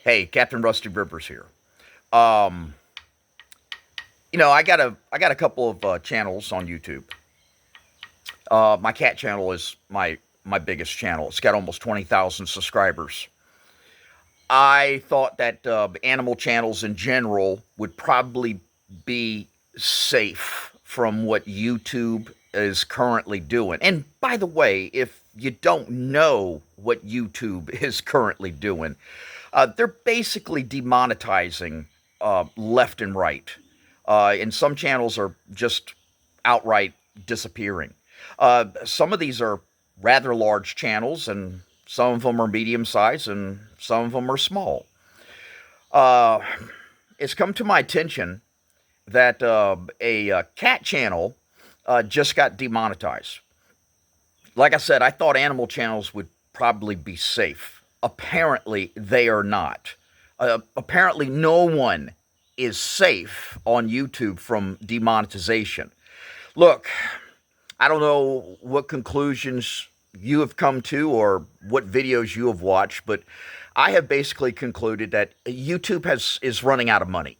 Hey, Captain Rusty Rivers here. Um, I got a couple of channels on YouTube. My cat channel is my biggest channel. It's got almost 20,000 subscribers. I thought that animal channels in general would probably be safe from what YouTube is currently doing. And by the way, if you don't know what YouTube is currently doing, they're basically demonetizing left and right. And some channels are just outright disappearing. Some of these are rather large channels, and some of them are medium sized, and some of them are small. Uh, it's come to my attention that a cat channel just got demonetized. Like I said, I thought animal channels would probably be safe. Apparently, they are not. Apparently, no one is safe on YouTube from demonetization. Look, I don't know what conclusions you have come to or what videos you have watched, but I have basically concluded that YouTube is running out of money.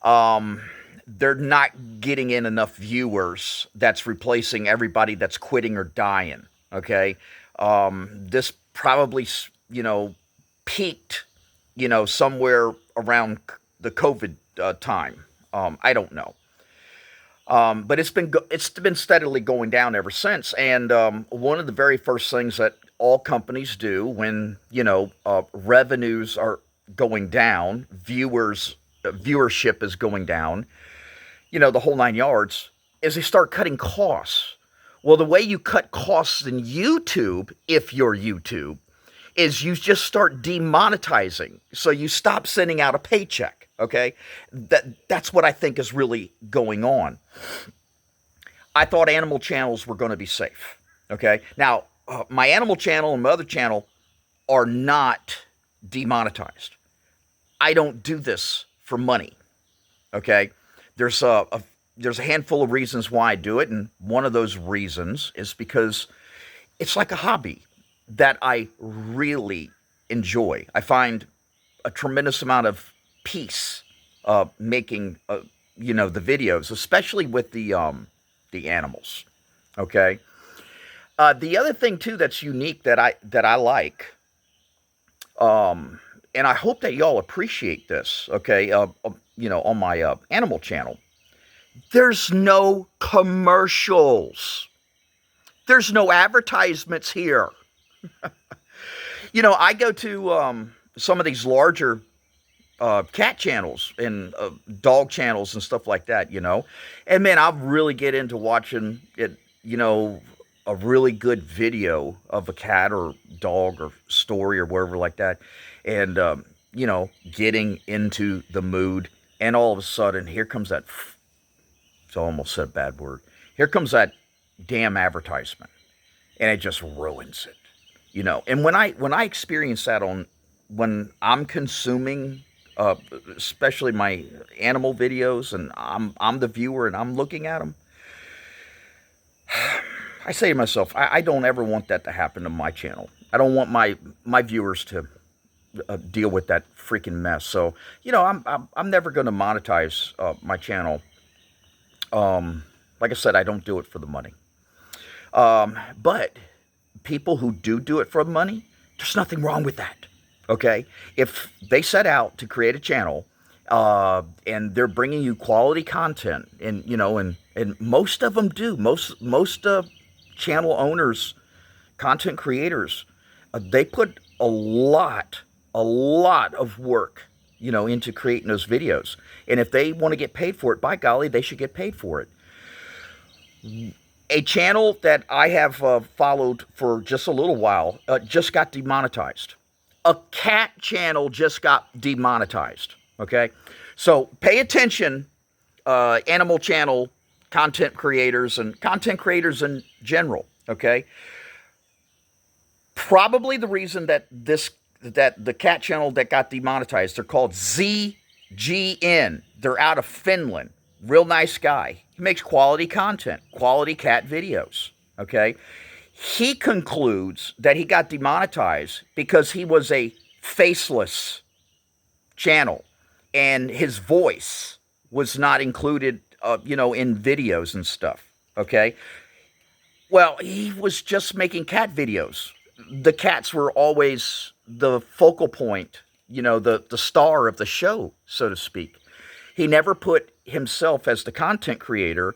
Um, they're not getting in enough viewers that's replacing everybody that's quitting or dying. Okay. This probably, peaked, somewhere around the COVID time. I don't know. But it's been steadily going down ever since. And one of the very first things that all companies do when revenues are going down, viewership is going down, the whole 9 yards, is they start cutting costs. Well, the way you cut costs in YouTube, if you're YouTube, is you just start demonetizing. So you stop sending out a paycheck. Okay, that's what I think is really going on. I thought animal channels were going to be safe. Okay, now my animal channel and my other channel are not demonetized. I don't do this for money. Okay, there's there's a handful of reasons why I do it, and one of those reasons is because it's like a hobby that I really enjoy. I find a tremendous amount of peace making the videos, especially with the animals. Okay. The other thing too that's unique that I like, and I hope that y'all appreciate this. Okay. On my animal channel, there's no commercials. There's no advertisements here. I go to some of these larger cat channels and dog channels and stuff like that, and man, I really get into watching it, a really good video of a cat or dog or story or whatever like that, and getting into the mood, and all of a sudden, here comes that. I almost said a bad word. Here comes that damn advertisement, and it just ruins it. And when I experience that on when I'm consuming especially my animal videos, and I'm the viewer and I'm looking at them, I say to myself, I don't ever want that to happen to my channel. I don't want my viewers to deal with that freaking mess. So I'm never going to monetize my channel. Like I said, I don't do it for the money. But people who do it for the money, there's nothing wrong with that. Okay, if they set out to create a channel and they're bringing you quality content, and and most of them do. Most channel owners, content creators, they put a lot of work, into creating those videos. And if they want to get paid for it, by golly, they should get paid for it. A channel that I have followed for just a little while just got demonetized. A cat channel just got demonetized. Okay, so pay attention, animal channel content creators and content creators in general. Okay, probably the reason that the cat channel that got demonetized, they're called ZGN. They're out of Finland. Real nice guy. He makes quality content, quality cat videos. Okay. He concludes that he got demonetized because he was a faceless channel, and his voice was not included, in videos and stuff. Okay, well, he was just making cat videos. The cats were always the focal point, the star of the show, so to speak. He never put himself as the content creator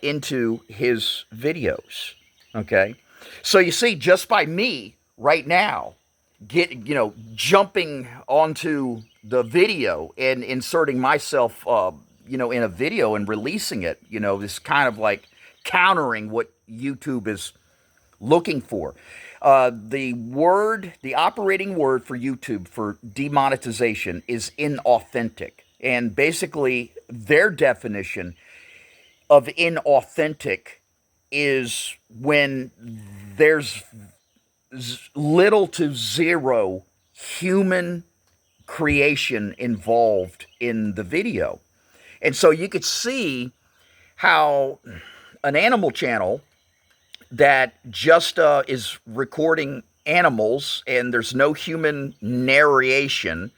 into his videos. Okay, so you see, just by me right now jumping onto the video and inserting myself, in a video and releasing it, is kind of like countering what YouTube is looking for. The operating word for YouTube for demonetization is inauthentic. And basically, their definition of inauthentic is when there's little to zero human creation involved in the video. And so you could see how an animal channel that just is recording animals and there's no human narration,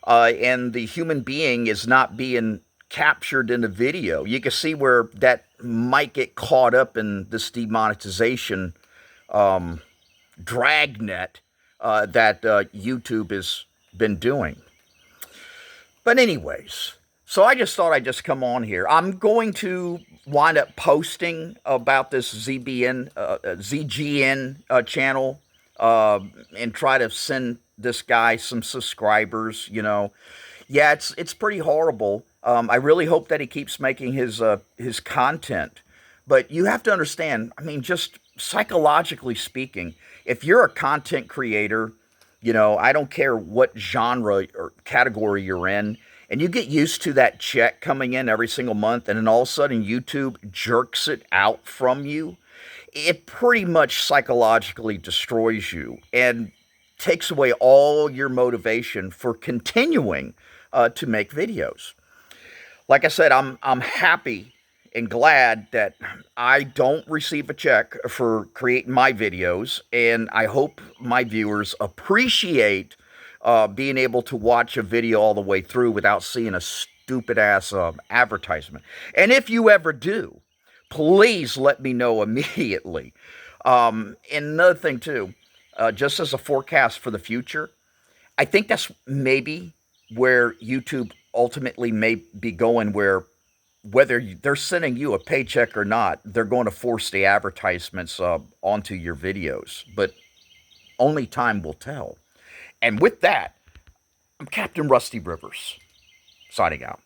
and the human being is not being captured in the video, you can see where that might get caught up in this demonetization dragnet that YouTube has been doing. But anyways, so I just thought I'd just come on here. I'm going to wind up posting about this ZGN channel, and try to send this guy some subscribers. Yeah, it's pretty horrible. I really hope that he keeps making his content. But you have to understand, I mean, just psychologically speaking, if you're a content creator, I don't care what genre or category you're in, and you get used to that check coming in every single month, and then all of a sudden YouTube jerks it out from you, it pretty much psychologically destroys you and takes away all your motivation for continuing to make videos. Like I said, I'm happy and glad that I don't receive a check for creating my videos, and I hope my viewers appreciate being able to watch a video all the way through without seeing a stupid-ass advertisement. And if you ever do, please let me know immediately. And another thing, too, just as a forecast for the future, I think that's maybe where YouTube ultimately may be going, where whether they're sending you a paycheck or not, they're going to force the advertisements onto your videos. But only time will tell. And with that, I'm Captain Rusty Rivers, signing out.